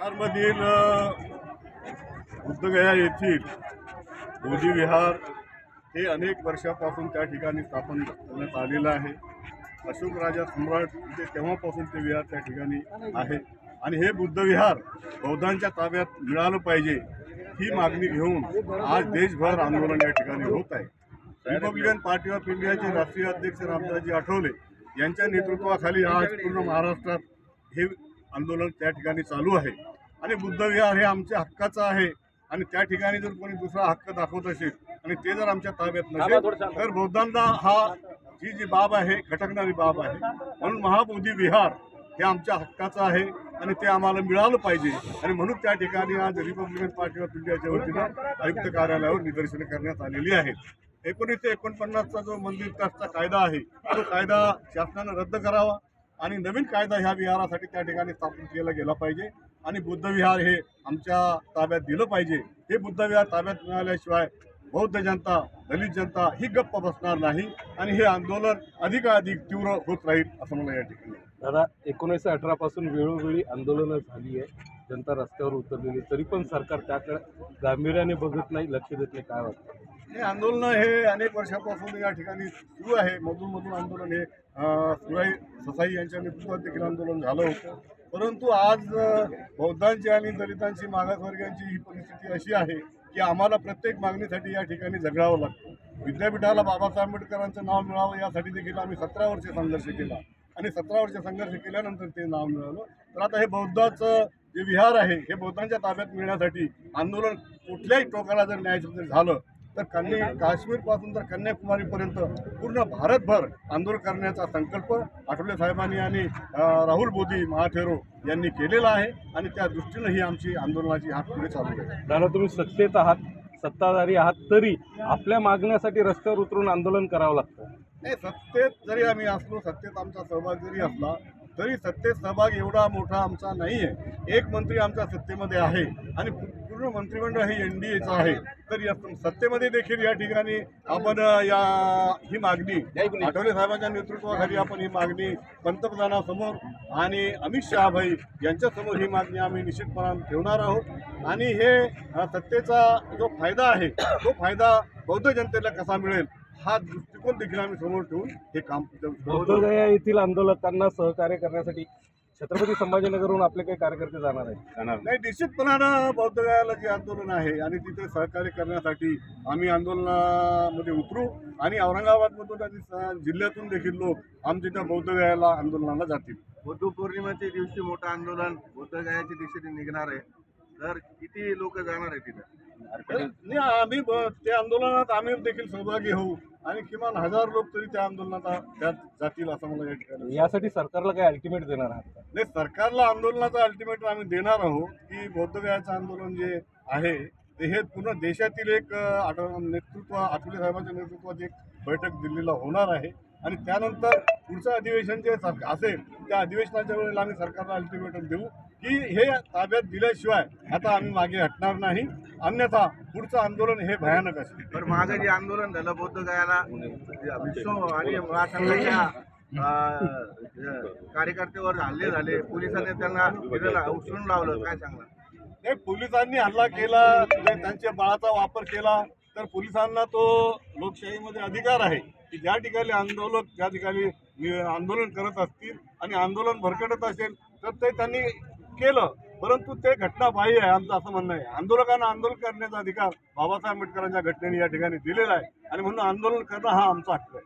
बिहारमधील बुद्धगया येथील बोधी विहार हे अनेक वर्षापासून त्या ठिकाणी स्थापन करण्यात आलेलं आहे। अशोक राजा सम्राट ते तेव्हापासून ते विहार त्या ठिकाणी आहे आणि हे बुद्ध विहार बौद्धांच्या ताब्यात मिळालं पाहिजे ही मागणी घेऊन आज देशभर आंदोलन या ठिकाणी होत आहे। रिपब्लिकन पार्टी ऑफ इंडियाचे राष्ट्रीय अध्यक्ष रामदासजी आठवले यांच्या नेतृत्वाखाली आज पूर्ण महाराष्ट्रात हे आंदोलन त्या ठिकाणी चालू आहे आणि बुद्ध विहार हे आमच्या हक्काचं आहे आणि त्या ठिकाणी जर कोणी दुसरा हक्क दाखवत असेल आणि ते जर आमच्या ताब्यात नसेल तर बौद्धांना ही जी बाब आहे खटकणारी बाब आहे। म्हणून महाबोधी विहार हे आमच्या हक्काचं आहे आणि ते आम्हाला मिळालं पाहिजे आणि म्हणून त्या ठिकाणी आज रिपब्लिकन पार्टी ऑफ इंडियाच्या वतीनं आयुक्त कार्यालयावर निदर्शनं करण्यात आलेली आहेत। 1949चा जो मंदिर ट्रस्टचा कायदा आहे तो कायदा शासनानं रद्द करावा आणि नवीन कायदा ह्या विहारासाठी त्या ठिकाणी स्थापन केला गेला पाहिजे आणि बुद्ध विहार हे आमच्या ताब्यात दिलं पाहिजे। हे बुद्ध विहार ताब्यात मिळाल्याशिवाय बौद्ध जनता दलित जनता ही गप्प बसणार नाही आणि हे आंदोलन अधिकाधिक तीव्र होत राहील असं मला या ठिकाणी। दादा 1918 पासून वेळोवेळी आंदोलनं झाली आहे, जनता रस्त्यावर उतरलेली, तरी पण सरकार त्याकडे गांभीर्याने बघत नाही, लक्ष देत नाही, काय वाटतं? हे आंदोलन हे अनेक वर्षापासून या ठिकाणी सुरू आहे। मधून आंदोलन हे सुराई ससाई यांच्या नेतृत्वात देखील आंदोलन झालं होतं, परंतु आज बौद्धांची आणि दलितांची मागासवर्गीयांची ही परिस्थिती अशी आहे की आम्हाला प्रत्येक मागणीसाठी या ठिकाणी झगडावं लागतं। विद्यापीठाला बाबासाहेब आंबेडकरांचं नाव मिळावं यासाठी देखील आम्ही 17 वर्षे संघर्ष केला आणि 17 वर्षे संघर्ष केल्यानंतर ते नाव मिळालं। तर आता हे बौद्धाचं जे विहार आहे हे बौद्धांच्या ताब्यात मिळण्यासाठी आंदोलन कुठल्याही टोकाला जर न्यायचं झालं तर काश्मीरपासून तर कन्याकुमारीपर्यंत पूर्ण भारतभर आंदोलन करण्याचा संकल्प आठवले साहेबांनी आणि राहुल बोधी महाथेरो यांनी केलेला आहे आणि त्या दृष्टीनं ही आमची आंदोलनाची हात पुढे चालू आहे। दादा तुम्ही सत्तेत आहात, सत्ताधारी आहात, तरी आपल्या मागण्यासाठी रस्त्यावर उतरून आंदोलन करावं लागतं? नाही, सत्तेत जरी आम्ही असलो, सत्तेत आमचा सहभाग जरी असला तरी सत्तेत सहभाग एवढा मोठा आमचा नाही आहे। एक मंत्री आमच्या सत्तेमध्ये आहे आणि पूर्ण मंत्रिमंडळ हे NDAचं आहे, तर या सत्तेमध्ये देखील या ठिकाणी आपण ही मागणी आठवले साहेबांच्या नेतृत्वाखाली आपण ही मागणी पंतप्रधानांसमोर आणि अमित शहा भाई यांच्यासमोर ही मागणी आम्ही निश्चितपणाने ठेवणार आहोत आणि हे सत्तेचा जो फायदा आहे तो फायदा बौद्ध जनतेला कसा मिळेल हा दृष्टिकोन देखील आम्ही समोर ठेवून हे काम बौद्धगया येथील आंदोलकांना सहकार्य करण्यासाठी छत्रपती संभाजीनगरहून आपले काही कार्यकर्ते जाणार आहेत? नाही, निश्चितपणानं बौद्धगयाला जे आंदोलन आहे आणि तिथे सहकार्य करण्यासाठी आम्ही आंदोलनामध्ये उतरू आणि औरंगाबादमधून जिल्ह्यातून देखील लोक आमच्या त्या बौद्धगयाला आंदोलनाला जातील। बुद्ध पौर्णिमेच्या दिवशी मोठं आंदोलन बौद्धगयाच्या दिशेने निघणार आहे, तर किती लोक जाणार आहे तिथे? नाही, आम्ही त्या आंदोलनात आम्ही देखील सहभागी होऊ आणि किमान 1000 लोक तरी त्या आंदोलनात त्यात जातील असं मला या ठिकाणी। यासाठी सरकारला काही अल्टिमेट देणार आहात? नाही, सरकारला आंदोलनाचा अल्टिमेट आम्ही देणार आहोत की बौद्धगयाचं आंदोलन जे आहे ते हे पूर्ण देशातील एक आठवले साहेबांच्या नेतृत्वात एक बैठक दिल्लीला होणार आहे आणि त्यानंतर पुढचं अधिवेशन जे असेल त्या अधिवेशनाच्या वेळेला आम्ही सरकारला अल्टिमेटम देऊ की हे ताब्यात दिल्याशिवाय आता आम्ही मागे हटणार नाही, अन्यथा पुढचं आंदोलन हे भयानक असेल। तर मागे जे आंदोलन झालं बौद्धगयाला विश्व आणि महासंघाच्या कार्यकर्त्यावर हल्ले झाले, पोलिसांनी त्यांना उचलून लावलं, काय सांगणार? नाही, पोलिसांनी हल्ला केला, त्यांच्या बळाचा वापर केला तर पोलिसांना तो लोकशाहीमध्ये अधिकार आहे की ज्या ठिकाणी आंदोलक ज्या ठिकाणी आंदोलन करत असतील आणि आंदोलन भरकटत असेल तर ते त्यांनी केलं, परंतु ते घटनाबाह्य आहे आमचं असं म्हणणं आहे। आंदोलकांना आंदोलन करण्याचा अधिकार बाबासाहेब आंबेडकरांच्या घटनेने या ठिकाणी दिलेला आहे आणि म्हणून आंदोलन करणं हा आमचा हक्क आहे।